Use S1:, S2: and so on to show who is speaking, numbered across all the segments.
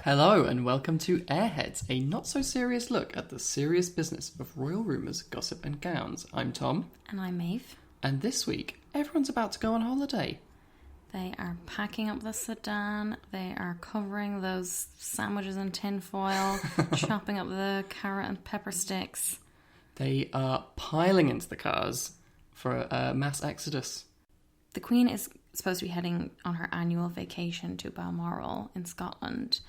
S1: Hello and welcome to Airheads, a not-so-serious look at the serious business of royal rumours, gossip and gowns. I'm Tom.
S2: And I'm Maeve.
S1: And this week, everyone's about to go on holiday.
S2: They are packing up the sedan, they are covering those sandwiches in tin foil, chopping up the carrot and pepper sticks.
S1: They are piling into the cars for a mass exodus.
S2: The Queen is supposed to be heading on her annual vacation to Balmoral in Scotland,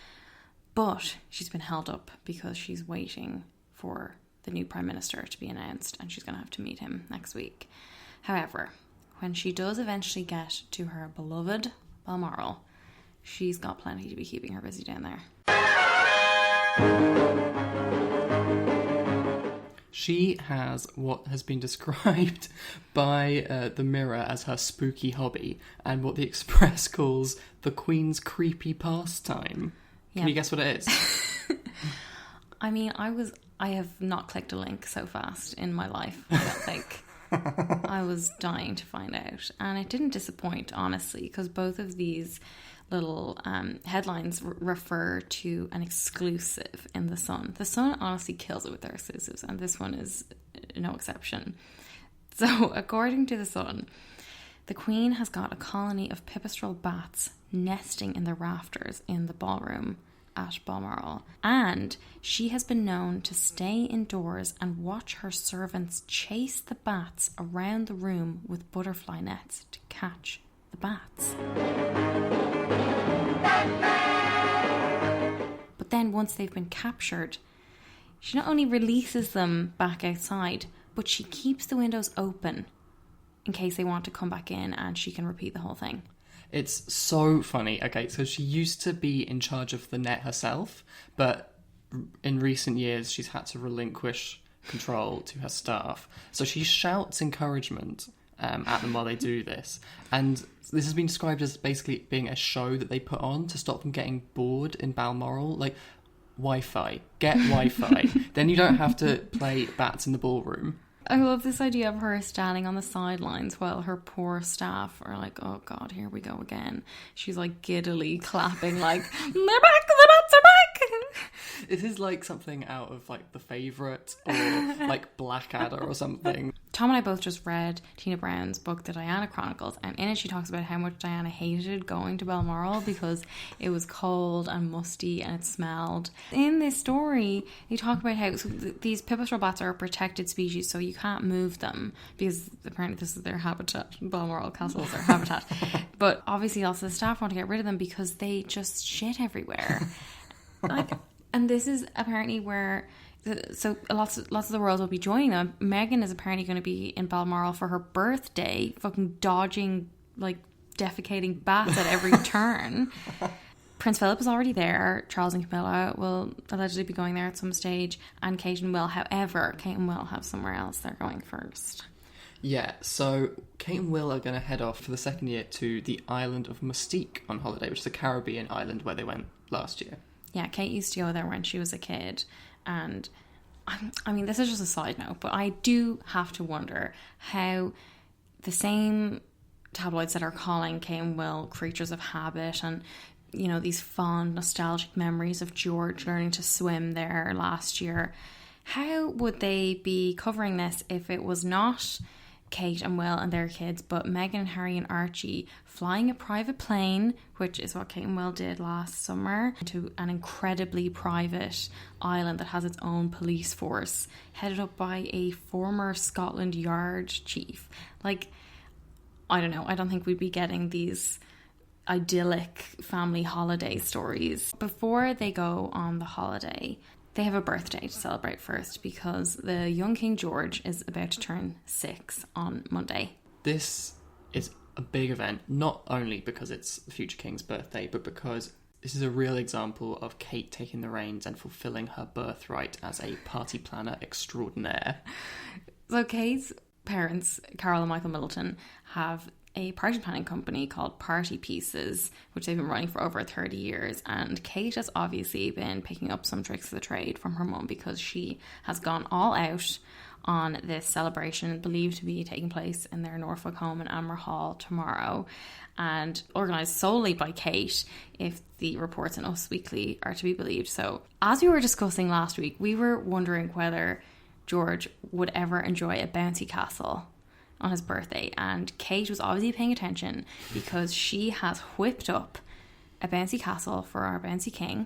S2: but she's been held up because she's waiting for the new Prime Minister to be announced and she's going to have to meet him next week. However, when she does eventually get to her beloved Balmoral, she's got plenty to be keeping her busy down there.
S1: She has what has been described by the Mirror as her spooky hobby and what the Express calls the Queen's creepy pastime. Can you guess what it is?
S2: I mean, I have not clicked a link so fast in my life, I don't think. I was dying to find out. And it didn't disappoint, honestly, because both of these little headlines refer to an exclusive in The Sun. The Sun honestly kills it with their exclusives, and this one is no exception. So, according to The Sun, the Queen has got a colony of pipistrelle bats nesting in the rafters in the ballroom at Balmoral, and she has been known to stay indoors and watch her servants chase the bats around the room with butterfly nets to catch the bats. But then once they've been captured, she not only releases them back outside, but she keeps the windows open in case they want to come back in, and she can repeat the whole thing.
S1: It's so funny. Okay, so she used to be in charge of the net herself, but in recent years she's had to relinquish control to her staff. So she shouts encouragement at them while they do this. And this has been described as basically being a show that they put on to stop them getting bored in Balmoral. Like, Wi-Fi. Get Wi-Fi. Then you don't have to play bats in the ballroom.
S2: I love this idea of her standing on the sidelines while her poor staff are like, oh God, here we go again. She's like giddily clapping like, they're back, the bats are back.
S1: It is like something out of like The Favourite or like Blackadder or something.
S2: Tom and I both just read Tina Brown's book, The Diana Chronicles, and in it she talks about how much Diana hated going to Balmoral because it was cold and musty and it smelled. In this story, they talk about how these pipistrelle bats are a protected species, so you can't move them because apparently this is their habitat. Balmoral Castle is their habitat. But obviously lots of the staff want to get rid of them because they just shit everywhere. And this is apparently where... So lots of the royals will be joining them. Meghan is apparently going to be in Balmoral for her birthday, fucking dodging, like, defecating bats at every turn. Prince Philip is already there. Charles and Camilla will allegedly be going there at some stage. And Kate and Will. However, Kate and Will have somewhere else they're going first.
S1: Yeah, so Kate and Will are going to head off for the second year to the island of Mustique on holiday, which is a Caribbean island where they went last year.
S2: Yeah, Kate used to go there when she was a kid. And I mean, this is just a side note, but I do have to wonder how the same tabloids that are calling Kate and Will creatures of habit and, you know, these fond nostalgic memories of George learning to swim there last year, how would they be covering this if it was not Kate and Will and their kids, but Meghan and Harry and Archie flying a private plane, which is what Kate and Will did last summer, to an incredibly private island that has its own police force, headed up by a former Scotland Yard chief. Like, I don't know, I don't think we'd be getting these idyllic family holiday stories. Before they go on the holiday, they have a birthday to celebrate first because the young King George is about to turn 6 on Monday.
S1: This is a big event, not only because it's the future King's birthday, but because this is a real example of Kate taking the reins and fulfilling her birthright as a party planner extraordinaire.
S2: So Kate's parents, Carol and Michael Middleton, have a party planning company called Party Pieces, which they've been running for over 30 years. And Kate has obviously been picking up some tricks of the trade from her mum, because she has gone all out on this celebration believed to be taking place in their Norfolk home in Amber Hall tomorrow, and organised solely by Kate, if the reports in Us Weekly are to be believed. So, as we were discussing last week, we were wondering whether George would ever enjoy a bouncy castle on his birthday, and Kate was obviously paying attention, because she has whipped up a bouncy castle for our bouncy king.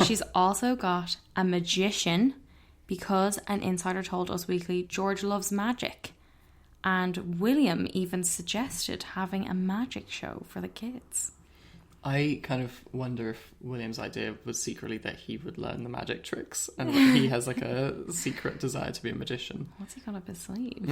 S2: She's also got a magician, because an insider told Us Weekly George loves magic, and William even suggested having a magic show for the kids.
S1: I kind of wonder if William's idea was secretly that he would learn the magic tricks, and that he has like a secret desire to be a magician.
S2: What's he got up his sleeve?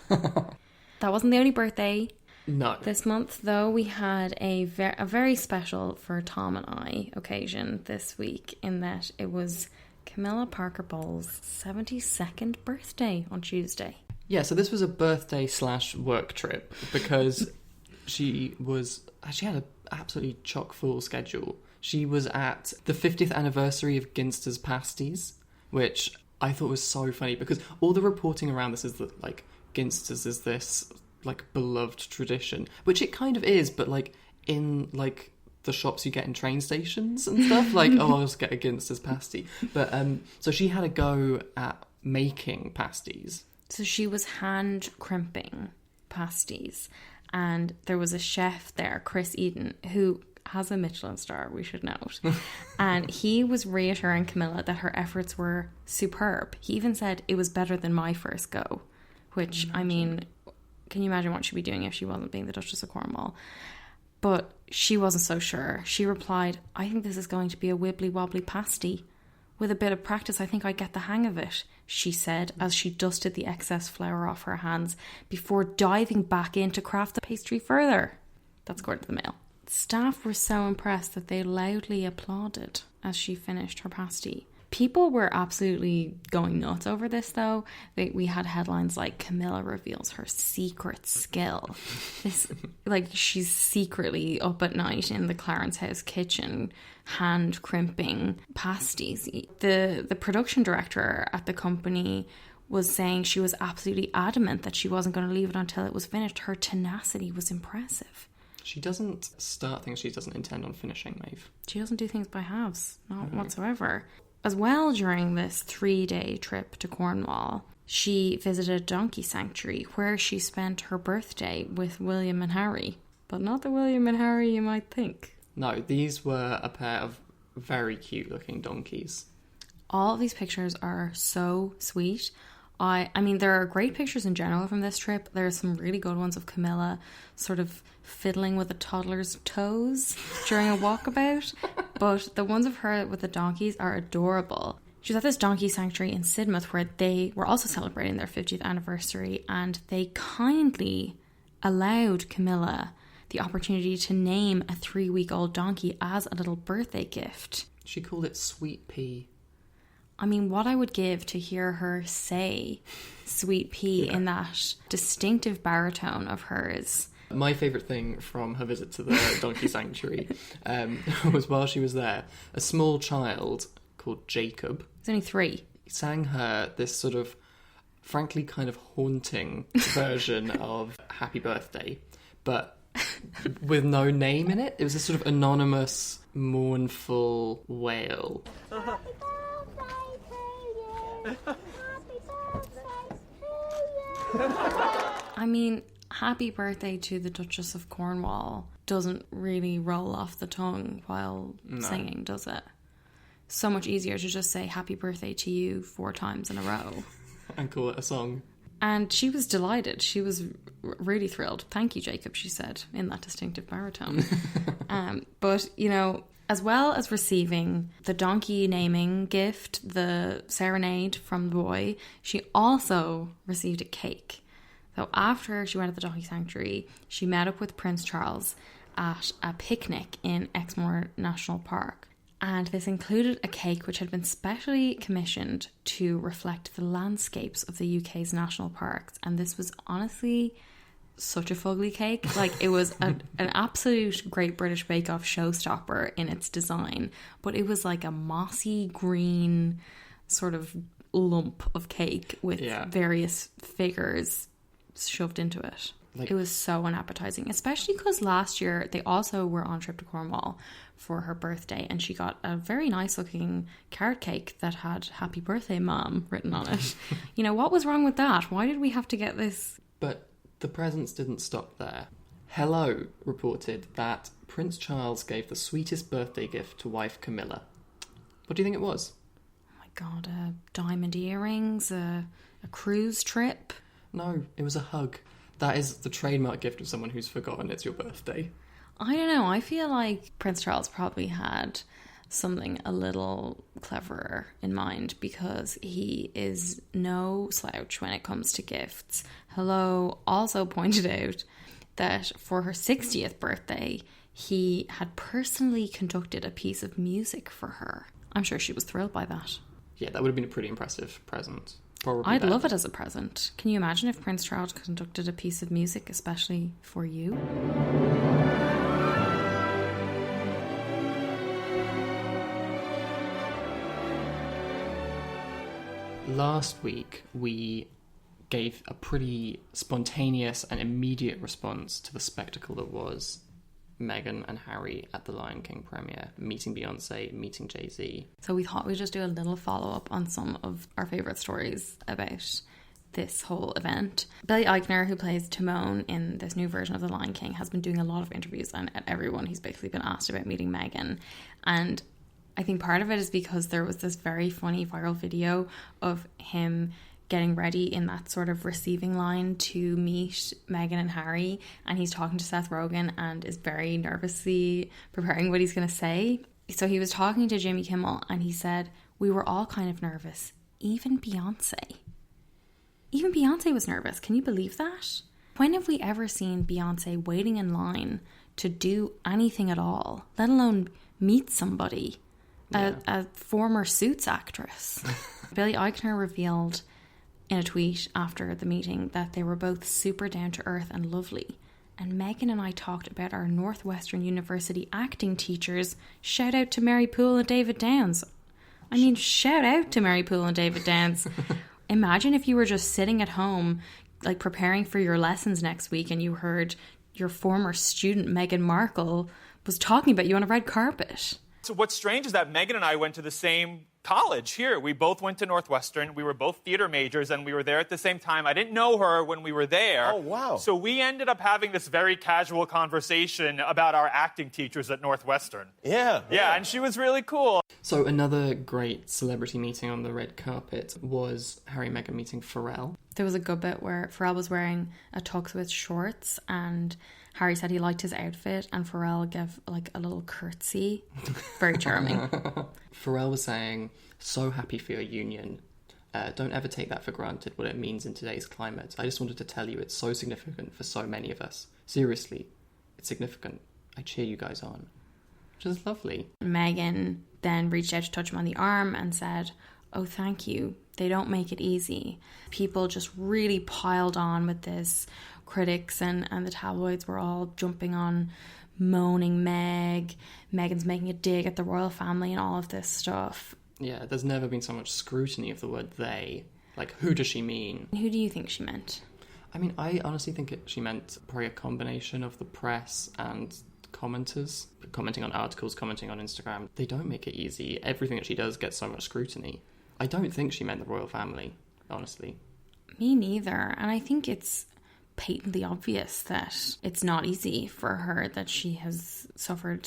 S2: That wasn't the only birthday.
S1: No.
S2: This month, though, we had a very special for Tom and I occasion this week, in that it was Camilla Parker Bowles' 72nd birthday on Tuesday.
S1: Yeah, so this was a birthday / work trip, because she had an absolutely chock full schedule. She was at the 50th anniversary of Ginster's Pasties, which I thought was so funny, because all the reporting around this is that, like, Ginster's is this, like, beloved tradition, which it kind of is, but, like, in, like, the shops you get in train stations and stuff, like, oh, I'll just get a Ginster's pasty. But, so she had a go at making pasties.
S2: So she was hand crimping pasties, and there was a chef there, Chris Eden, who has a Michelin star, we should note, and he was reassuring Camilla that her efforts were superb. He even said it was better than my first go, which, I mean, can you imagine what she'd be doing if she wasn't being the Duchess of Cornwall? But she wasn't so sure. She replied, I think this is going to be a wibbly wobbly pasty. With a bit of practice, I think I get the hang of it, she said, as she dusted the excess flour off her hands before diving back in to craft the pastry further. That's according to the Mail. Staff were so impressed that they loudly applauded as she finished her pasty. People were absolutely going nuts over this, though. We had headlines like, Camilla reveals her secret skill. This, like, she's secretly up at night in the Clarence House kitchen, hand crimping pasties. The production director at the company was saying she was absolutely adamant that she wasn't going to leave it until it was finished. Her tenacity was impressive.
S1: She doesn't start things she doesn't intend on finishing, Maeve.
S2: She doesn't do things by halves, not whatsoever. As well, during this 3-day trip to Cornwall, she visited a donkey sanctuary where she spent her birthday with William and Harry. But not the William and Harry you might think.
S1: No, these were a pair of very cute looking donkeys.
S2: All of these pictures are so sweet. I mean, there are great pictures in general from this trip. There are some really good ones of Camilla sort of fiddling with a toddler's toes during a walkabout. But the ones of her with the donkeys are adorable. She was at this donkey sanctuary in Sidmouth where they were also celebrating their 50th anniversary, and they kindly allowed Camilla the opportunity to name a 3-week-old donkey as a little birthday gift.
S1: She called it Sweet Pea.
S2: I mean, what I would give to hear her say Sweet Pea in that distinctive baritone of hers.
S1: My favourite thing from her visit to the donkey sanctuary was, while she was there, a small child called Jacob.
S2: He's only 3.
S1: Sang her this sort of, frankly, kind of haunting version of Happy Birthday, but with no name in it. It was a sort of anonymous, mournful wail.
S2: I mean, happy birthday to the Duchess of Cornwall doesn't really roll off the tongue while singing, does it? So much easier to just say happy birthday to you 4 times in a row.
S1: And call it a song.
S2: And she was delighted. She was really thrilled. Thank you, Jacob, she said, in that distinctive baritone. But, you know, as well as receiving the donkey naming gift, the serenade from the boy, she also received a cake. So after she went to the donkey sanctuary, she met up with Prince Charles at a picnic in Exmoor National Park. And this included a cake which had been specially commissioned to reflect the landscapes of the UK's national parks. And this was honestly such a fugly cake. Like, it was an absolute Great British Bake Off showstopper in its design, but it was like a mossy green sort of lump of cake with various figures shoved into it. Like, it was so unappetizing, especially because last year they also were on a trip to Cornwall for her birthday, and she got a very nice looking carrot cake that had "Happy Birthday, Mom" written on it. You know, what was wrong with that? Why did we have to get this?
S1: But the presents didn't stop there. Hello reported that Prince Charles gave the sweetest birthday gift to wife Camilla. What do you think it was?
S2: Oh my God, diamond earrings, a cruise trip?
S1: No, it was a hug. That is the trademark gift of someone who's forgotten it's your birthday.
S2: I don't know. I feel like Prince Charles probably had something a little cleverer in mind, because he is no slouch when it comes to gifts. Hello also pointed out that for her 60th birthday, he had personally conducted a piece of music for her. I'm sure she was thrilled by that.
S1: Yeah, that would have been a pretty impressive present. Probably
S2: I'd love it as a present. Can you imagine if Prince Charles conducted a piece of music especially for you?
S1: Last week, we gave a pretty spontaneous and immediate response to the spectacle that was Meghan and Harry at the Lion King premiere, meeting Beyonce, meeting Jay-Z.
S2: So we thought we'd just do a little follow-up on some of our favourite stories about this whole event. Billy Eichner, who plays Timon in this new version of The Lion King, has been doing a lot of interviews, and everyone he's basically been asked about meeting Meghan. And I think part of it is because there was this very funny viral video of him getting ready in that sort of receiving line to meet Meghan and Harry, and he's talking to Seth Rogen and is very nervously preparing what he's going to say. So he was talking to Jimmy Kimmel, and he said, "We were all kind of nervous. Even Beyonce. Even Beyonce was nervous. Can you believe that? When have we ever seen Beyonce waiting in line to do anything at all, let alone meet somebody?" A former Suits actress. Billy Eichner revealed in a tweet after the meeting that they were both super down to earth and lovely. And Meghan and I talked about our Northwestern University acting teachers. Shout out to Mary Poole and David Downs. I mean, shout out to Mary Poole and David Downs. Imagine if you were just sitting at home, like preparing for your lessons next week, and you heard your former student Meghan Markle was talking about you on a red carpet.
S3: So what's strange is that Meghan and I went to the same college here. We both went to Northwestern. We were both theater majors, and we were there at the same time. I didn't know her when we were there.
S4: Oh, wow.
S3: So we ended up having this very casual conversation about our acting teachers at Northwestern.
S4: Yeah.
S3: Yeah, and she was really cool.
S1: So another great celebrity meeting on the red carpet was Harry and Meghan meeting Pharrell.
S2: There was a good bit where Pharrell was wearing a tux with shorts, and Harry said he liked his outfit, and Pharrell gave like a little curtsy. Very charming.
S1: Pharrell was saying, "So happy for your union. Don't ever take that for granted, what it means in today's climate. I just wanted to tell you it's so significant for so many of us. Seriously, it's significant. I cheer you guys on." Which is lovely.
S2: Meghan then reached out to touch him on the arm and said, "Oh, thank you. They don't make it easy." People just really piled on with this. Critics and the tabloids were all jumping on, moaning Meghan's making a dig at the royal family and all of this stuff.
S1: Yeah, there's never been so much scrutiny of the word they. Like, who does she mean?
S2: Who do you think she meant?
S1: I mean, I honestly think she meant probably a combination of the press and commenters. Commenting on articles, commenting on Instagram. They don't make it easy. Everything that she does gets so much scrutiny. I don't think she meant the royal family, honestly.
S2: Me neither. And I think it's patently obvious that it's not easy for her, that she has suffered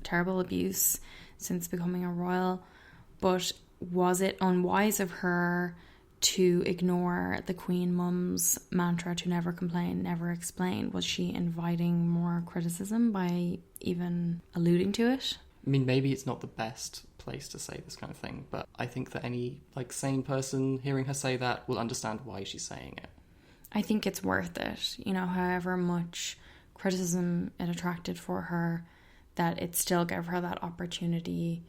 S2: terrible abuse since becoming a royal. But was it unwise of her to ignore the Queen Mum's mantra to never complain, never explain? Was she inviting more criticism by even alluding to it?
S1: I mean, maybe it's not the best place to say this kind of thing, but I think that any sane person hearing her say that will understand why she's saying it.
S2: I think it's worth it, however much criticism it attracted for her, that it still gave her that opportunity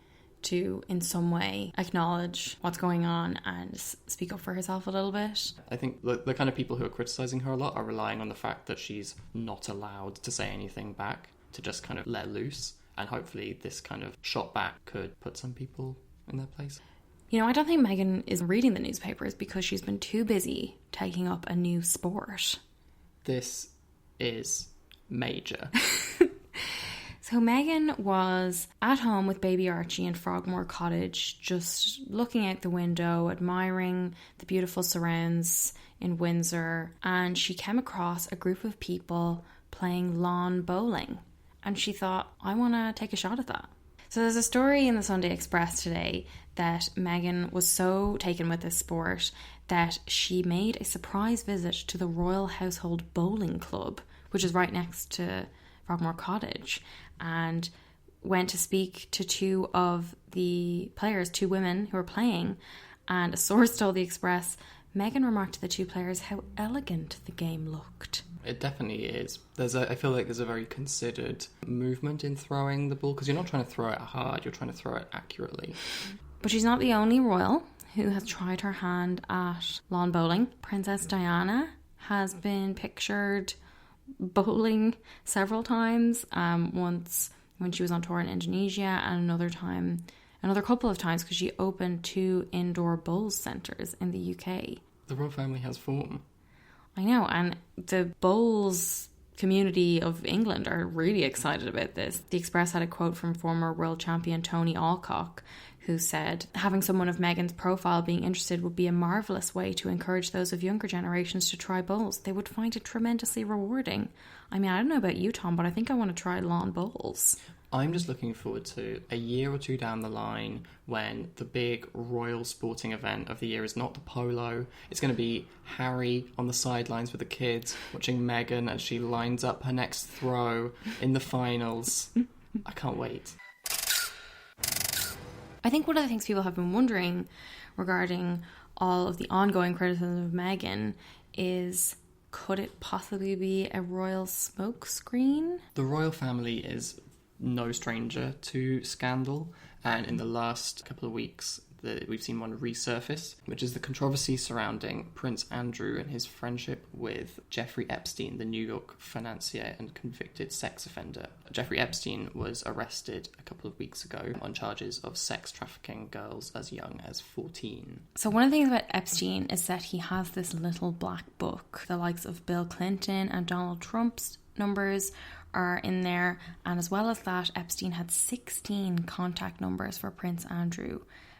S2: to, in some way, acknowledge what's going on and speak up for herself a little bit.
S1: I think the kind of people who are criticising her a lot are relying on the fact that she's not allowed to say anything back, to just kind of let loose. And hopefully this kind of shot back could put some people in their place.
S2: You know, I don't think Meghan is reading the newspapers because she's been too busy taking up a new sport.
S1: This is major.
S2: So Meghan was at home with baby Archie in Frogmore Cottage, just looking out the window, admiring the beautiful surrounds in Windsor, and she came across a group of people playing lawn bowling. And she thought, I want to take a shot at that. So there's a story in the Sunday Express today that Meghan was so taken with this sport that she made a surprise visit to the Royal Household Bowling Club, which is right next to Frogmore Cottage, and went to speak to two of the players, two women who were playing. And a source told the Express, Meghan remarked to the two players how elegant the game looked.
S1: It definitely is. I feel like there's a very considered movement in throwing the ball, because you're not trying to throw it hard, you're trying to throw it accurately.
S2: But she's not the only royal who has tried her hand at lawn bowling. Princess Diana has been pictured bowling several times, once when she was on tour in Indonesia, and another couple of times because she opened 2 indoor bowls centres in the UK.
S1: The royal family has form.
S2: I know, and the bowls community of England are really excited about this. The Express had a quote from former world champion Tony Alcock, who said, having someone of Meghan's profile being interested would be a marvellous way to encourage those of younger generations to try bowls. They would find it tremendously rewarding. I mean, I don't know about you, Tom, but I think I want to try lawn bowls.
S1: I'm just looking forward to a year or two down the line when the big royal sporting event of the year is not the polo. It's going to be Harry on the sidelines with the kids, watching Meghan as she lines up her next throw in the finals. I can't wait.
S2: I think one of the things people have been wondering regarding all of the ongoing criticism of Meghan is, could it possibly be a royal smokescreen?
S1: The royal family is no stranger to scandal, and in the last couple of weeks we've seen one resurface, which is the controversy surrounding Prince Andrew and his friendship with Jeffrey Epstein, the New York financier and convicted sex offender. Jeffrey Epstein was arrested a couple of weeks ago on charges of sex trafficking girls as young as 14.
S2: So one of the things about Epstein is that he has this little black book. The likes of Bill Clinton and Donald Trump's numbers are in there, and as well as that, Epstein had 16 contact numbers for Prince Andrew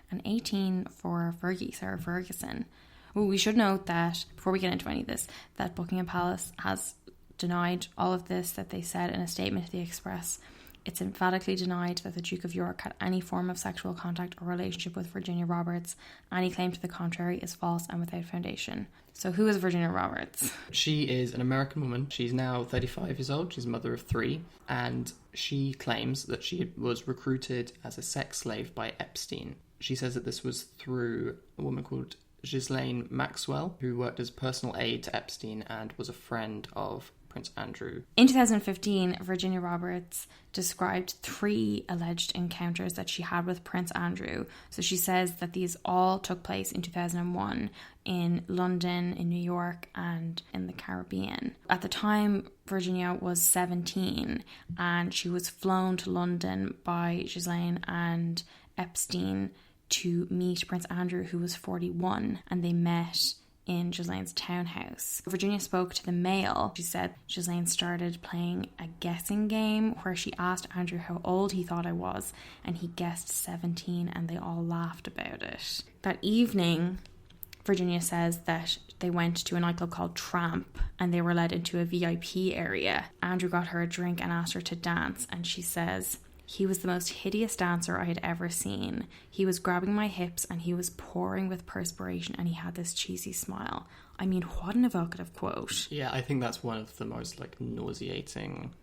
S2: and 18 for Sarah Ferguson. Well, we should note that, before we get into any of this, that Buckingham Palace has denied all of this, that they said in a statement to the Express. It's emphatically denied that the Duke of York had any form of sexual contact or relationship with Virginia Roberts. Any claim to the contrary is false and without foundation. So who is Virginia Roberts?
S1: She is an American woman. She's now 35 years old. She's a mother of 3. And she claims that she was recruited as a sex slave by Epstein. She says that this was through a woman called Ghislaine Maxwell, who worked as personal aide to Epstein and was a friend of Prince Andrew.
S2: In 2015, Virginia Roberts described 3 alleged encounters that she had with Prince Andrew. So she says that these all took place in 2001 in London, in New York, and in the Caribbean. At the time, Virginia was 17 and she was flown to London by Ghislaine and Epstein to meet Prince Andrew, who was 41, and they met in Ghislaine's townhouse. Virginia spoke to the Mail. She said Ghislaine started playing a guessing game where she asked Andrew how old he thought I was, and he guessed 17, and they all laughed about it. That evening, Virginia says that they went to a nightclub called Tramp, and they were led into a VIP area. Andrew got her a drink and asked her to dance, and she says, he was the most hideous dancer I had ever seen. He was grabbing my hips and he was pouring with perspiration and he had this cheesy smile. I mean, what an evocative quote.
S1: Yeah, I think that's one of the most nauseating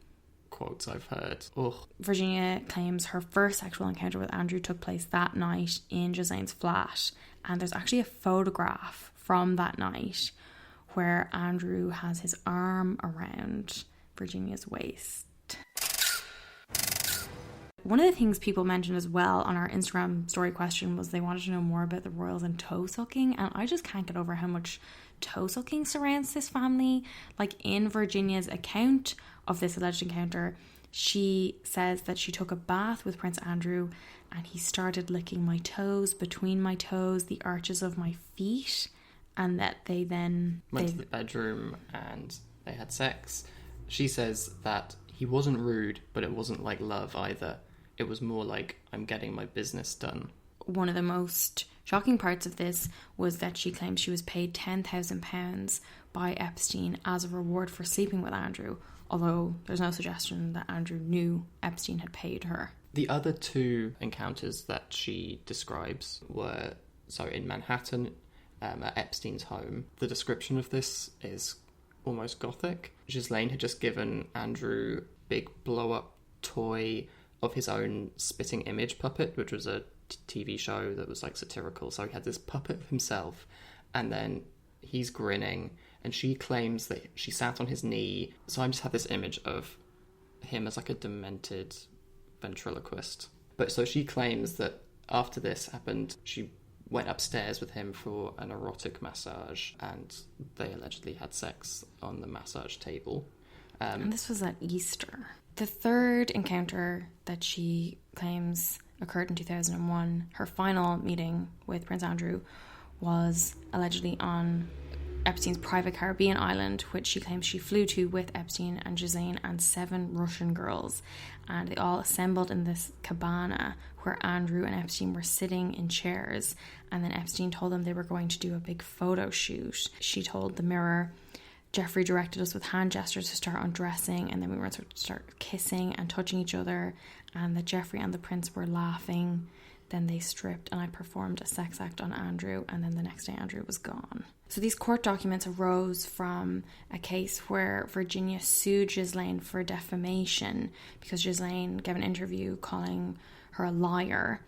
S1: quotes I've heard. Ugh.
S2: Virginia claims her first sexual encounter with Andrew took place that night in Ghislaine's flat, and there's actually a photograph from that night where Andrew has his arm around Virginia's waist. one of the things people mentioned as well on our Instagram story question was they wanted to know more about the royals and toe sucking, and I just can't get over how much toe sucking surrounds this family. Like, in Virginia's account of this alleged encounter, she says that she took a bath with Prince Andrew and he started licking my toes, between my toes, the arches of my feet, and that they then
S1: went to the bedroom and they had sex. She says that he wasn't rude, but it wasn't like love either. It was more like, I'm getting my business done.
S2: One of the most shocking parts of this was that she claimed she was paid £10,000 by Epstein as a reward for sleeping with Andrew, although there's no suggestion that Andrew knew Epstein had paid her.
S1: The other two encounters that she describes were, so in Manhattan, at Epstein's home. The description of this is almost gothic. Ghislaine had just given Andrew a big blow-up toy of his own spitting image puppet, which was a TV show that was like satirical. So he had this puppet of himself, and then he's grinning, and she claims that she sat on his knee. So I just have this image of him as like a demented ventriloquist. But so she claims that after this happened, she went upstairs with him for an erotic massage, and they allegedly had sex on the massage table.
S2: And this was at Easter. The third encounter that she claims occurred in 2001, her final meeting with Prince Andrew, was allegedly on Epstein's private Caribbean island, which she claims she flew to with Epstein and Ghislaine and 7 Russian girls. And they all assembled in this cabana where Andrew and Epstein were sitting in chairs. And then Epstein told them they were going to do a big photo shoot. She told the Mirror, Jeffrey directed us with hand gestures to start undressing, and then we were to start kissing and touching each other, and that Jeffrey and the prince were laughing. Then they stripped and I performed a sex act on Andrew, and then the next day Andrew was gone. So these court documents arose from a case where Virginia sued Ghislaine for defamation because Ghislaine gave an interview calling her a liar,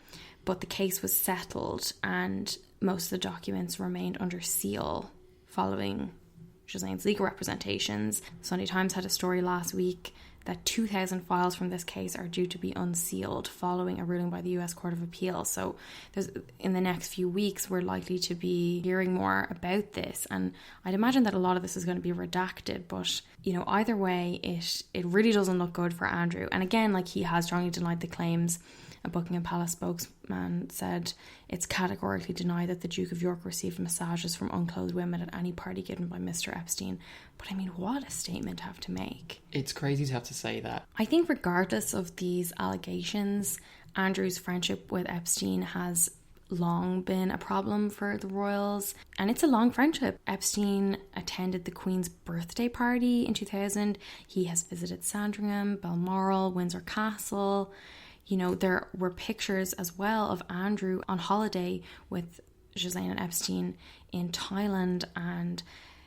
S2: but the case was settled and most of the documents remained under seal following Ghislaine's legal representations. Sunday Times had a story last week that 2,000 files from this case are due to be unsealed following a ruling by the US Court of Appeal. So in the next few weeks, we're likely to be hearing more about this. And I'd imagine that a lot of this is going to be redacted. But, you know, either way, it really doesn't look good for Andrew. And again, like, he has strongly denied the claims. A Buckingham Palace spokesman said it's categorically denied that the Duke of York received massages from unclothed women at any party given by Mr. Epstein. But I mean, what a statement to have to make.
S1: It's crazy to have to say that.
S2: I think regardless of these allegations, Andrew's friendship with Epstein has long been a problem for the royals, and it's a long friendship. Epstein attended the Queen's birthday party in 2000. He has visited Sandringham, Balmoral, Windsor Castle. You know, there were pictures as well of Andrew on holiday with Ghislaine and Epstein in Thailand, and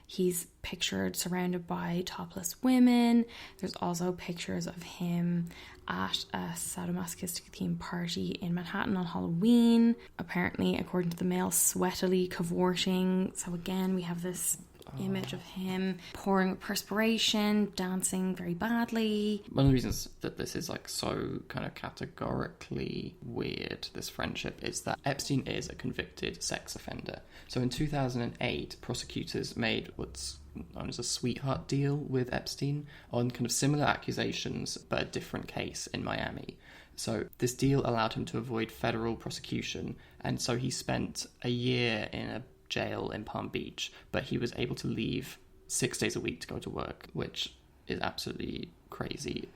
S2: he's pictured surrounded by topless women. There's also pictures of him at a sadomasochistic themed party in Manhattan on Halloween. Apparently, according to the Mail, sweatily cavorting. So again, we have this image of him pouring with perspiration, dancing very badly.
S1: One of the reasons that this is like so kind of categorically weird, this friendship, is that Epstein is a convicted sex offender. So in 2008, prosecutors made what's known as a sweetheart deal with Epstein on kind of similar accusations, but a different case in Miami. So this deal allowed him to avoid federal prosecution, and so he spent a year in a jail in Palm Beach, but he was able to leave 6 days a week to go to work, which is absolutely crazy.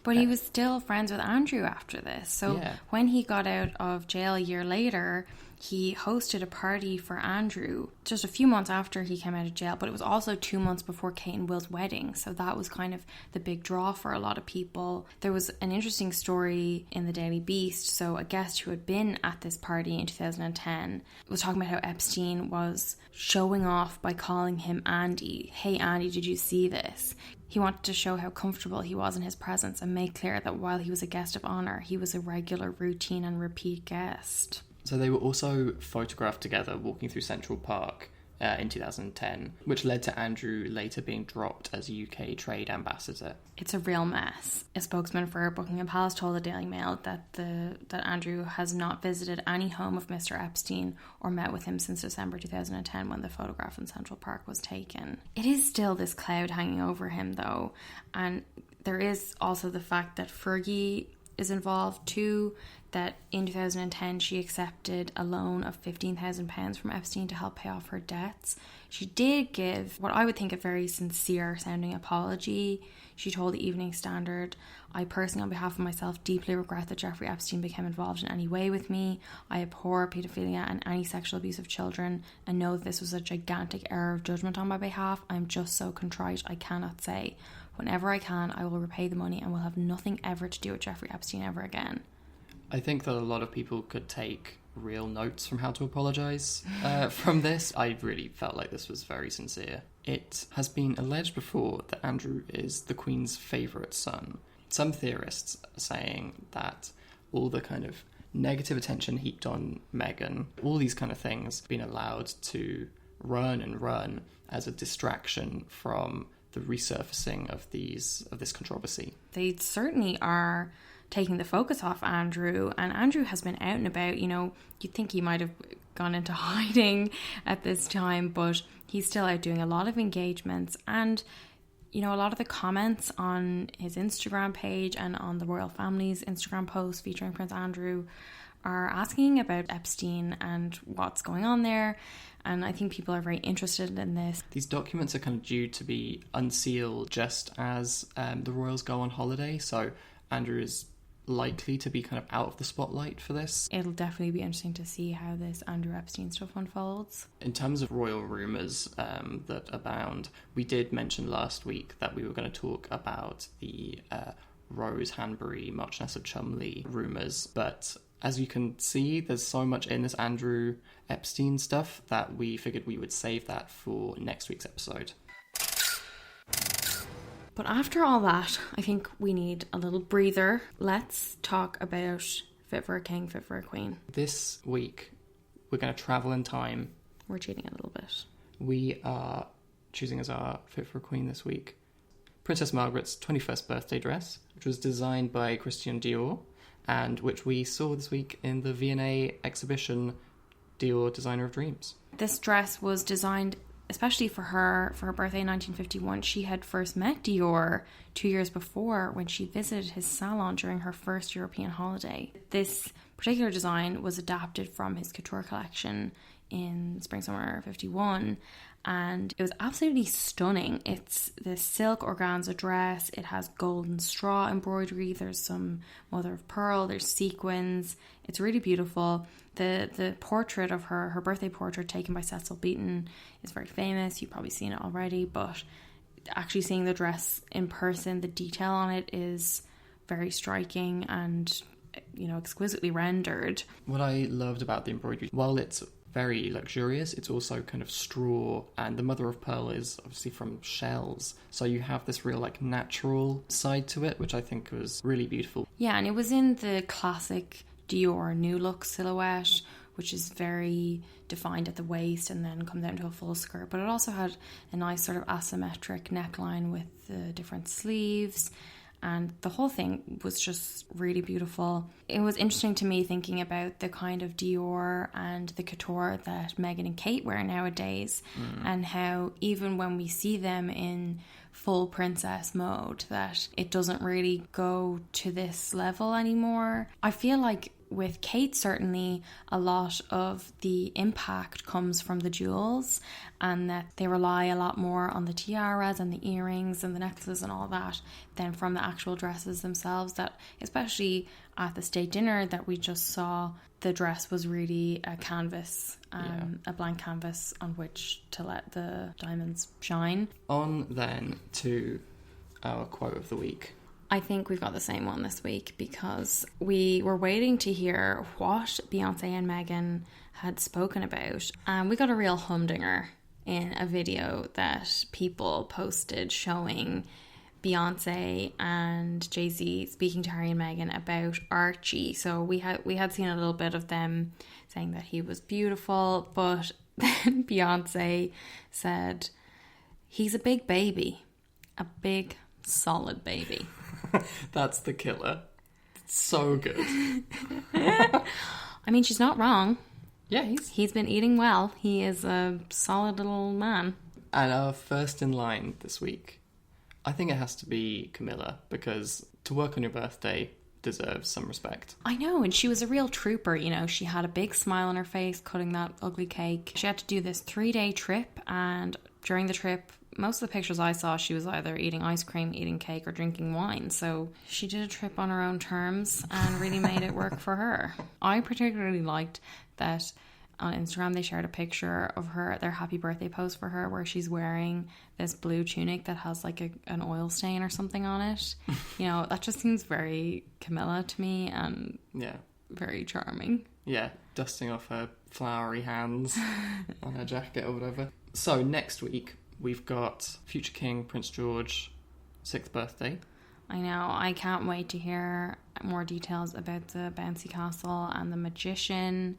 S2: But he was still friends with Andrew after this. So when he got out of jail a year later, he hosted a party for Andrew just a few months after he came out of jail, but it was also 2 months before Kate and Will's wedding. So that was kind of the big draw for a lot of people. There was an interesting story in the Daily Beast. So a guest who had been at this party in 2010 was talking about how Epstein was showing off by calling him Andy. Hey, Andy, did you see this? He wanted to show how comfortable he was in his presence and make clear that while he was a guest of honour, he was a regular, routine and repeat guest.
S1: So they were also photographed together walking through Central Park in 2010, which led to Andrew later being dropped as UK trade ambassador.
S2: It's a real mess. A spokesman for Buckingham Palace told the Daily Mail that Andrew has not visited any home of Mr. Epstein or met with him since December 2010 when the photograph in Central Park was taken. It is still this cloud hanging over him though, and there is also the fact that Fergie is involved too, that in 2010 she accepted a loan of £15,000 from Epstein to help pay off her debts. She did give what I would think a very sincere sounding apology. She told the Evening Standard, "I personally, on behalf of myself, deeply regret that Jeffrey Epstein became involved in any way with me. I abhor paedophilia and any sexual abuse of children and know that this was a gigantic error of judgment on my behalf. I'm just so contrite I cannot say. Whenever I can, I will repay the money and will have nothing ever to do with Jeffrey Epstein ever again."
S1: I think that a lot of people could take real notes from how to apologise from this. I really felt like this was very sincere. It has been alleged before that Andrew is the Queen's favourite son. Some theorists are saying that all the kind of negative attention heaped on Meghan, all these kind of things, been allowed to run as a distraction from the resurfacing of this controversy.
S2: They certainly are taking the focus off Andrew, and Andrew has been out and about. You know, you'd think he might have gone into hiding at this time, but he's still out doing a lot of engagements. And you know, a lot of the comments on his Instagram page and on the royal family's Instagram post featuring Prince Andrew are asking about Epstein and what's going on there. And I think people are very interested in this.
S1: These documents are kind of due to be unsealed just as the royals go on holiday. So Andrew is likely to be kind of out of the spotlight for this.
S2: It'll definitely be interesting to see how this Andrew Epstein stuff unfolds.
S1: In terms of royal rumours that abound, we did mention last week that we were going to talk about the Rose Hanbury, Marchioness of Cholmondeley rumours, but as you can see, there's so much in this Andrew Epstein stuff that we figured we would save that for next week's episode.
S2: But after all that, I think we need a little breather. Let's talk about Fit for a King, Fit for a Queen.
S1: This week, we're going to travel in time.
S2: We're cheating a little bit.
S1: We are choosing as our Fit for a Queen this week Princess Margaret's 21st birthday dress, which was designed by Christian Dior, and which we saw this week in the V&A exhibition Dior Designer of Dreams.
S2: This dress was designed especially for her birthday in 1951. She had first met Dior 2 years before when she visited his salon during her first European holiday. This particular design was adapted from his couture collection in spring-summer 51, and it was absolutely stunning. It's this silk organza dress. It has golden straw embroidery. There's some mother of pearl. There's sequins. It's really beautiful. The portrait of her birthday portrait taken by Cecil Beaton is very famous. You've probably seen it already, but actually seeing the dress in person, the detail on it is very striking and, you know, exquisitely rendered.
S1: What I loved about the embroidery, while it's very luxurious, it's also kind of straw, and the mother of pearl is obviously from shells, so you have this real like natural side to it, which I think was really beautiful.
S2: Yeah, and it was in the classic Dior New Look silhouette, which is very defined at the waist and then come down to a full skirt, but it also had a nice sort of asymmetric neckline with the different sleeves, and the whole thing was just really beautiful. It was interesting to me thinking about the kind of Dior and the couture that Meghan and Kate wear nowadays, and how even when we see them in full princess mode, that it doesn't really go to this level anymore. I feel like with Kate, certainly a lot of the impact comes from the jewels, and that they rely a lot more on the tiaras and the earrings and the necklaces and all that than from the actual dresses themselves. That, especially at the state dinner that we just saw, the dress was really a canvas, a blank canvas on which to let the diamonds shine.
S1: On then to our quote of the week.
S2: I think we've got the same one this week because we were waiting to hear what Beyonce and Meghan had spoken about, and we got a real humdinger in a video that people posted showing Beyonce and Jay-Z speaking to Harry and Meghan about Archie. So we had seen a little bit of them saying that he was beautiful, but Then Beyonce said, "He's a big baby. A big, solid baby."
S1: That's the killer. So good.
S2: I mean, she's not wrong.
S1: Yeah,
S2: He's been eating well. He is a solid little man.
S1: And our first in line this week, I think it has to be Camilla, because to work on your birthday deserves some respect.
S2: I know, and she was a real trooper, you know. She had a big smile on her face cutting that ugly cake. She had to do this 3-day trip, and during the trip, most of the pictures I saw, she was either eating ice cream, eating cake, or drinking wine. So she did a trip on her own terms and really made it work for her. I particularly liked that on Instagram they shared a picture of her, their happy birthday post for her, where she's wearing this blue tunic that has like an oil stain or something on it. You know, that just seems very Camilla to me, and
S1: Yeah.
S2: very charming.
S1: Yeah, dusting off her flowery hands on her jacket or whatever. So next week, we've got future King Prince George, 6th birthday.
S2: I know, I can't wait to hear more details about the bouncy castle and the magician.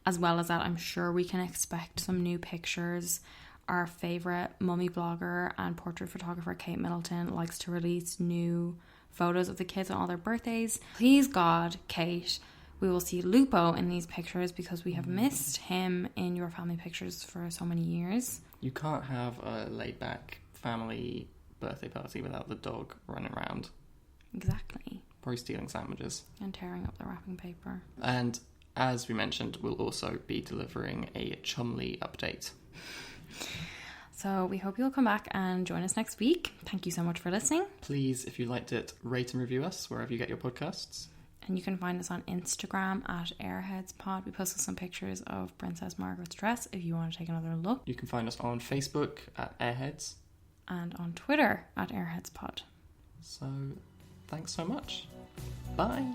S2: As well as that, I'm sure we can expect some new pictures. Our favourite mummy blogger and portrait photographer, Kate Middleton, likes to release new photos of the kids on all their birthdays. Please God, Kate, we will see Lupo in these pictures, because we have missed him in your family pictures for so many years.
S1: You can't have a laid-back family birthday party without the dog running around.
S2: Exactly.
S1: Probably stealing sandwiches.
S2: And tearing up the wrapping paper.
S1: And as we mentioned, we'll also be delivering a Chumley update.
S2: So we hope you'll come back and join us next week. Thank you so much for listening.
S1: Please, if you liked it, rate and review us wherever you get your podcasts.
S2: And you can find us on Instagram at AirheadsPod. We posted some pictures of Princess Margaret's dress if you want to take another look.
S1: You can find us on Facebook at Airheads.
S2: And on Twitter at AirheadsPod.
S1: So, thanks so much. Bye.